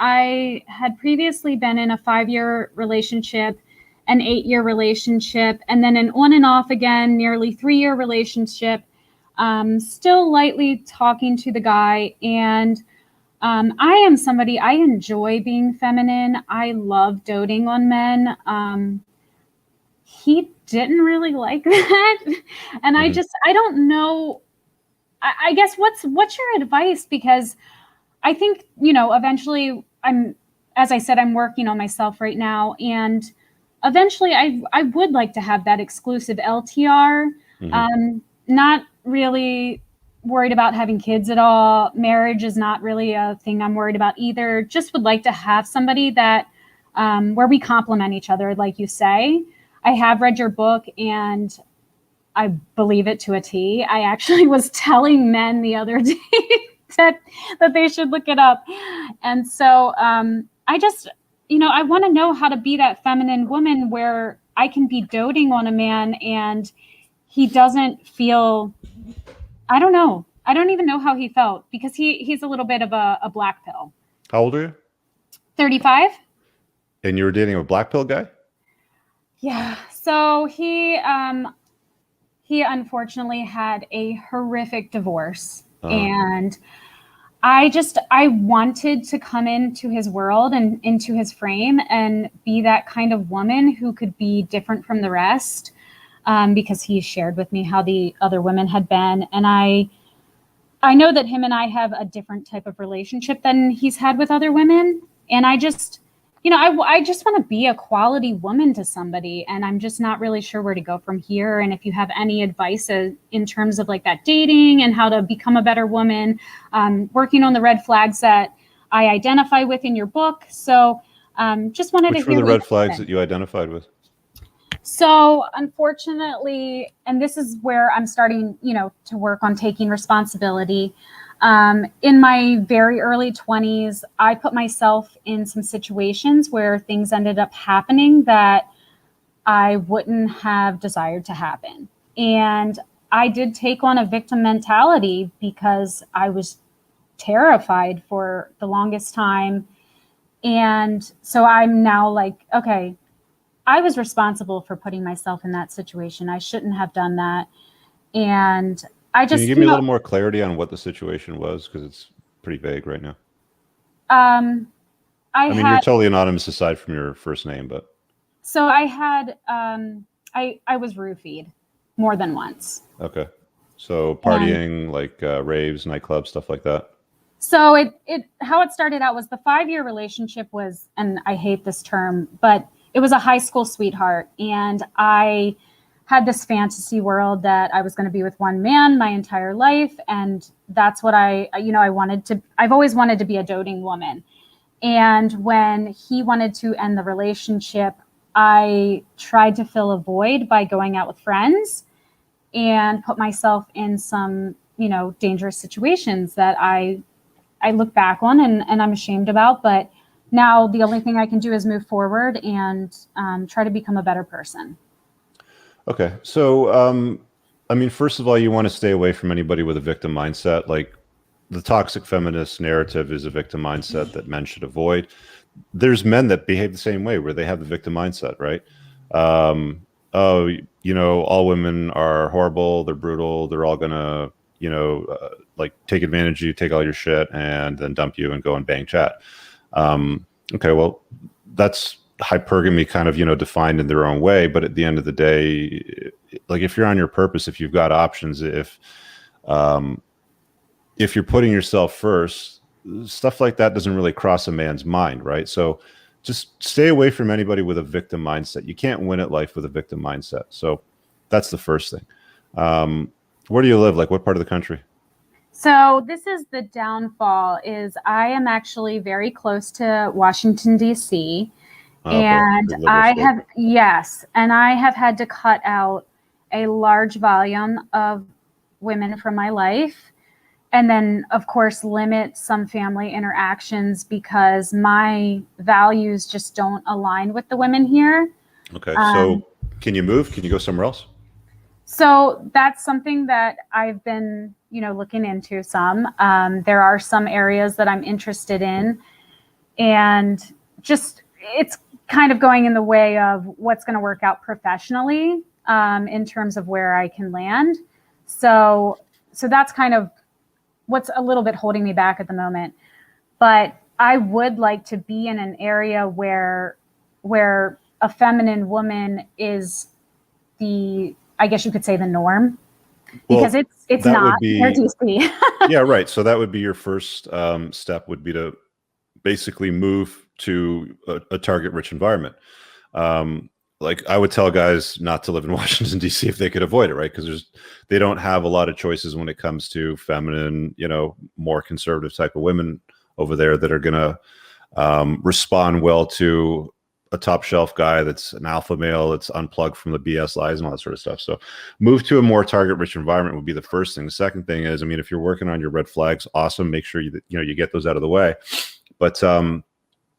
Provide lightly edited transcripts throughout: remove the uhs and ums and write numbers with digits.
I had previously been in a 5-year relationship, an 8-year relationship, and then an on and off again, nearly 3-year relationship. Still lightly talking to the guy. And I am somebody, I enjoy being feminine. I love doting on men. He didn't really like that. And I don't know. I guess what's your advice? Because I think, eventually as I said, I'm working on myself right now. And eventually I would like to have that exclusive LTR. Not really worried about having kids at all. Marriage is not really a thing I'm worried about either. Just would like to have somebody that where we complement each other, like you say. I have read your book and I believe it to a T. I actually was telling men the other day that they should look it up. And so I just, I want to know how to be that feminine woman where I can be doting on a man and he doesn't feel, I don't know. I don't even know how he felt because he's a little bit of a black pill. How old are you? 35. And you were dating a black pill guy? Yeah. So he unfortunately had a horrific divorce. And I wanted to come into his world and into his frame and be that kind of woman who could be different from the rest. Because he shared with me how the other women had been. And I know that him and I have a different type of relationship than he's had with other women. And I just, I just want to be a quality woman to somebody. And I'm just not really sure where to go from here. And if you have any advice in terms of like that dating and how to become a better woman, working on the red flags that I identify with in your book. So just wanted to hear. Which were the red flags that you identified with? So unfortunately, and this is where I'm starting, to work on taking responsibility. In my very early 20s, I put myself in some situations where things ended up happening that I wouldn't have desired to happen. And I did take on a victim mentality because I was terrified for the longest time. And so I'm now like, okay, I was responsible for putting myself in that situation. I shouldn't have done that. And I just— Can you give me a little more clarity on what the situation was? Because it's pretty vague right now. I mean, you're totally anonymous aside from your first name, but. So I had, I was roofied more than once. Okay. So partying, like raves, nightclubs, stuff like that. So how it started out was the 5-year relationship was, and I hate this term, but it was a high school sweetheart. And I had this fantasy world that I was going to be with one man my entire life. And that's what I wanted to, I've always wanted to be a doting woman. And when he wanted to end the relationship, I tried to fill a void by going out with friends and put myself in some, dangerous situations that I look back on and I'm ashamed about. But now the only thing I can do is move forward and try to become a better person. Okay. So, I mean, first of all, you want to stay away from anybody with a victim mindset. Like the toxic feminist narrative is a victim mindset that men should avoid. There's men that behave the same way where they have the victim mindset, right? All women are horrible. They're brutal. They're all going to, like take advantage of you, take all your shit and then dump you and go and bang chat. Okay. Well, that's hypergamy kind of, defined in their own way. But at the end of the day, like if you're on your purpose, if you've got options, if you're putting yourself first, stuff like that doesn't really cross a man's mind, right? So just stay away from anybody with a victim mindset. You can't win at life with a victim mindset. So that's the first thing. Where do you live? Like what part of the country? So this is the downfall is I am actually very close to Washington, D.C. And I have had to cut out a large volume of women from my life. And then, of course, limit some family interactions because my values just don't align with the women here. Okay. So can you move? Can you go somewhere else? So that's something that I've been, looking into some. There are some areas that I'm interested in. and just it's kind of going in the way of what's going to work out professionally in terms of where I can land. So that's kind of what's a little bit holding me back at the moment. But I would like to be in an area where a feminine woman is I guess you could say the norm, because it's not where DC. Yeah, right. So that would be your first step, would be to basically move to a target rich environment. Like I would tell guys not to live in Washington, DC if they could avoid it, right? Because they don't have a lot of choices when it comes to feminine, more conservative type of women over there that are going to respond well to a top shelf guy that's an alpha male, that's unplugged from the BS lies and all that sort of stuff. So move to a more target rich environment would be the first thing. The second thing is, if you're working on your red flags, awesome. Make sure you get those out of the way. But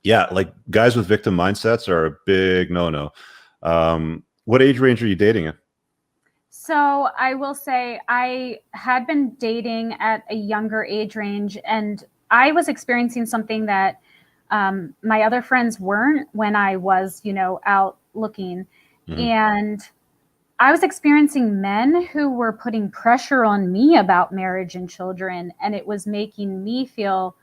yeah, like guys with victim mindsets are a big no-no. What age range are you dating in? So I will say I had been dating at a younger age range, and I was experiencing something that my other friends weren't when I was, out looking. Mm-hmm. And I was experiencing men who were putting pressure on me about marriage and children, and it was making me feel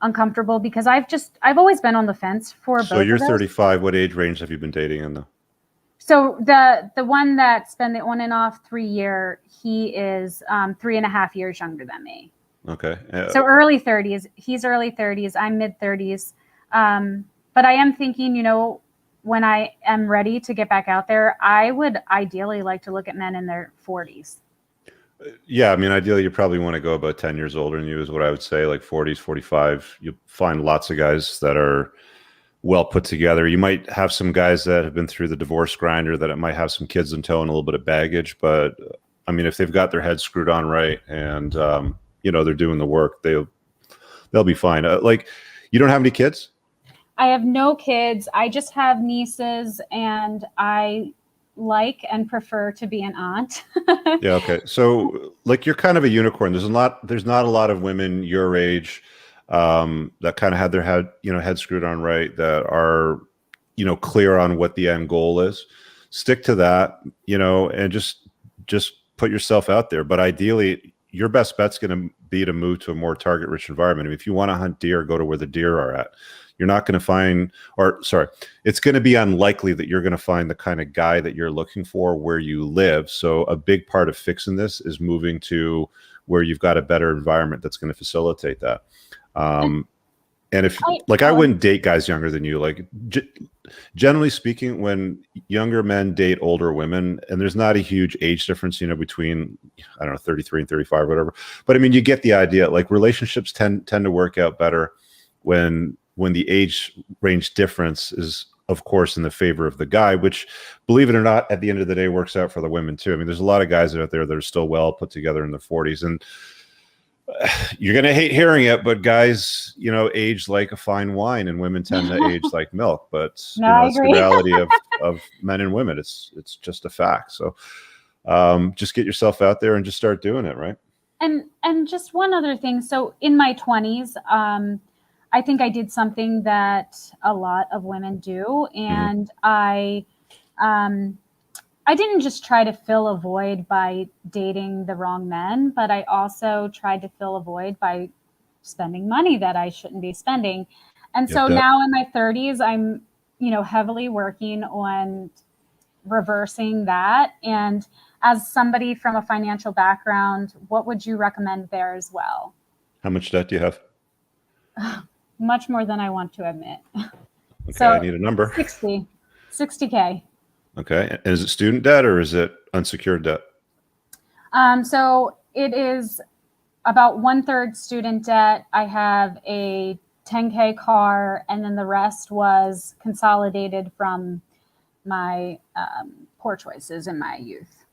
uncomfortable because I've always been on the fence for both. So you're 35. What age range have you been dating in though? So the one that's been the on and off 3 year, he is 3.5 years younger than me. Okay. So early 30s. He's early 30s. I'm mid 30s. But I am thinking, when I am ready to get back out there, I would ideally like to look at men in their 40s. Yeah, ideally you probably want to go about 10 years older than you is what I would say, like 40s, 45. You'll find lots of guys that are well put together. You might have some guys that have been through the divorce grinder that it might have some kids in tow and a little bit of baggage. But if they've got their heads screwed on right and, they're doing the work, they'll be fine. Like, you don't have any kids? I have no kids. I just have nieces, and I like and prefer to be an aunt. Yeah. Okay. So like you're kind of a unicorn. There's not a lot of women your age that kind of had their head screwed on right, that are, clear on what the end goal is. Stick to that, and just put yourself out there. But ideally, your best bet's going to be to move to a more target rich environment. If you want to hunt deer, go to where the deer are at. You're not going to find, it's going to be unlikely that you're going to find the kind of guy that you're looking for where you live. So a big part of fixing this is moving to where you've got a better environment that's going to facilitate that. And if I wouldn't date guys younger than you, like generally speaking, when younger men date older women, and there's not a huge age difference, between, 33 and 35 or whatever. But you get the idea, like relationships tend to work out better when the age range difference is, of course, in the favor of the guy, which, believe it or not, at the end of the day works out for the women too. There's a lot of guys out there that are still well put together in their 40s, and you're going to hate hearing it, but guys, age like a fine wine, and women tend to age like milk. But it's the reality of men and women. It's just a fact. So just get yourself out there and just start doing it, right? And just one other thing. So in my 20s, I think I did something that a lot of women do, and I didn't just try to fill a void by dating the wrong men, but I also tried to fill a void by spending money that I shouldn't be spending. And so now in my 30s, I'm, heavily working on reversing that. And as somebody from a financial background, what would you recommend there as well? How much debt do you have? Much more than I want to admit. Okay, so I need a number. 60K. Okay. And is it student debt or is it unsecured debt? So it is about 1/3 student debt. I have a 10K car, and then the rest was consolidated from my poor choices in my youth.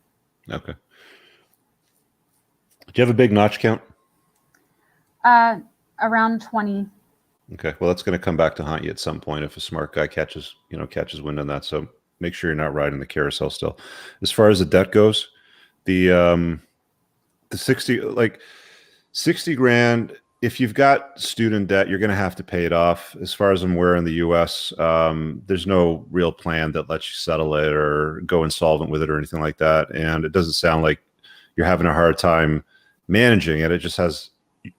Okay. Do you have a big notch count? Around 20. Okay. Well, that's going to come back to haunt you at some point if a smart guy catches wind on that. So make sure you're not riding the carousel still. As far as the debt goes, the 60 grand, if you've got student debt, you're going to have to pay it off. As far as I'm aware in the US, there's no real plan that lets you settle it or go insolvent with it or anything like that. And it doesn't sound like you're having a hard time managing it. It just has,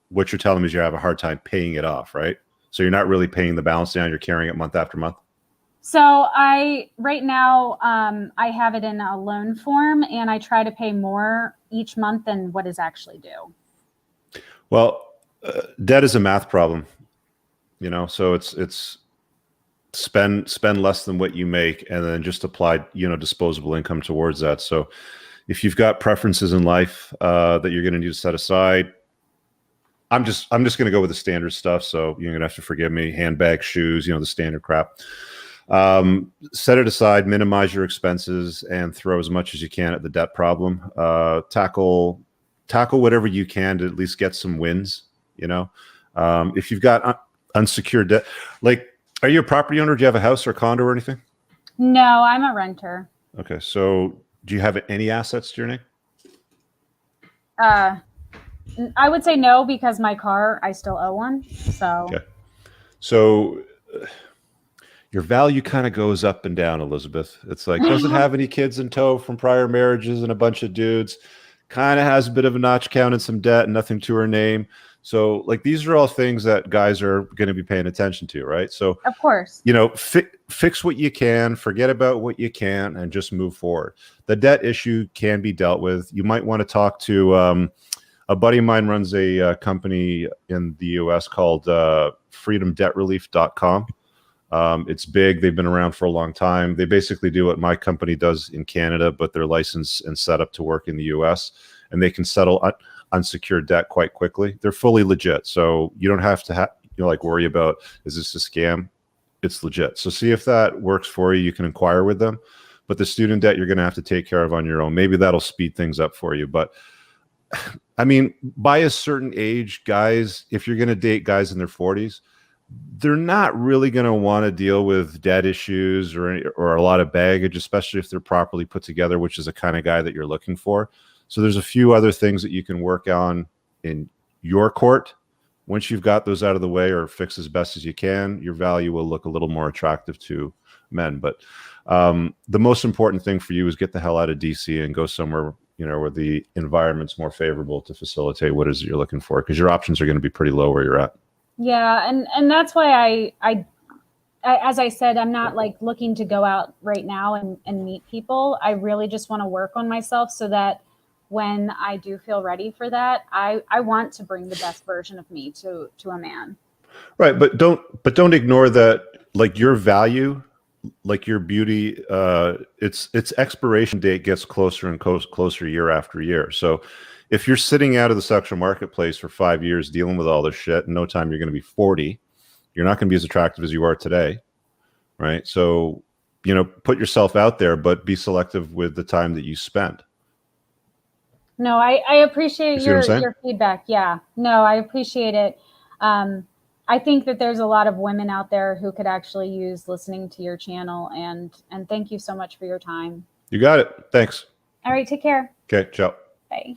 what you're telling me is you have a hard time paying it off, right? So you're not really paying the balance down. You're carrying it month after month. So right now, I have it in a loan form, and I try to pay more each month than what is actually due. Well, debt is a math problem, you know, so it's spend less than what you make and then just apply, you know, disposable income towards that. So if you've got preferences in life that you're going to need to set aside, I'm just going to go with the standard stuff. So you're going to have to forgive me: handbags, shoes, you know, the standard crap. Set it aside, minimize your expenses, and throw as much as you can at the debt problem. Tackle whatever you can to at least get some wins. You know, if you've got unsecured debt, like, are you a property owner? Do you have a house or condo or anything? No, I'm a renter. Okay, so do you have any assets to your name? I would say no, because my car, I still owe one. So Okay, so your value kind of goes up and down, Elizabeth. It's like, doesn't have any kids in tow from prior marriages and a bunch of dudes. Kind of has a bit of a notch count and some debt, and nothing to her name. So, like, these are all things that guys are going to be paying attention to, right? So, of course, you know, fix what you can, forget about what you can't, and just move forward. The debt issue can be dealt with. You might want to talk to a buddy of mine runs a company in the US called freedomdebtrelief.com. It's big. They've been around for a long time. They basically do what my company does in Canada, but they're licensed and set up to work in the US, and they can settle unsecured debt quite quickly. They're fully legit. So you don't have to like worry about, is this a scam? It's legit. So see if that works for you. You can inquire with them, but the student debt you're going to have to take care of on your own. Maybe that'll speed things up for you. But I mean, by a certain age, guys, if you're going to date guys in their 40s, they're not really going to want to deal with debt issues or a lot of baggage, especially if they're properly put together, which is the kind of guy that you're looking for. So there's a few other things that you can work on in your court. Once you've got those out of the way or fix as best as you can, your value will look a little more attractive to men. But the most important thing for you is get the hell out of DC and go somewhere, you know, where the environment's more favorable to facilitate what it is that you're looking for, because your options are going to be pretty low where you're at. Yeah, and that's why I as I said, I'm not like looking to go out right now and meet people. I really just want to work on myself so that when I do feel ready for that, I want to bring the best version of me to a man. Right, but don't ignore that, like, your value, like your beauty, its expiration date gets closer and closer year after year. So if you're sitting out of the sexual marketplace for 5 years dealing with all this shit, in no time you're going to be 40. You're not going to be as attractive as you are today, right? So, you know, put yourself out there, but be selective with the time that you spend. No, I appreciate your feedback. Yeah, no, I appreciate it. I think that there's a lot of women out there who could actually use listening to your channel, and thank you so much for your time. You got it. Thanks. All right, take care. Okay, ciao. Bye.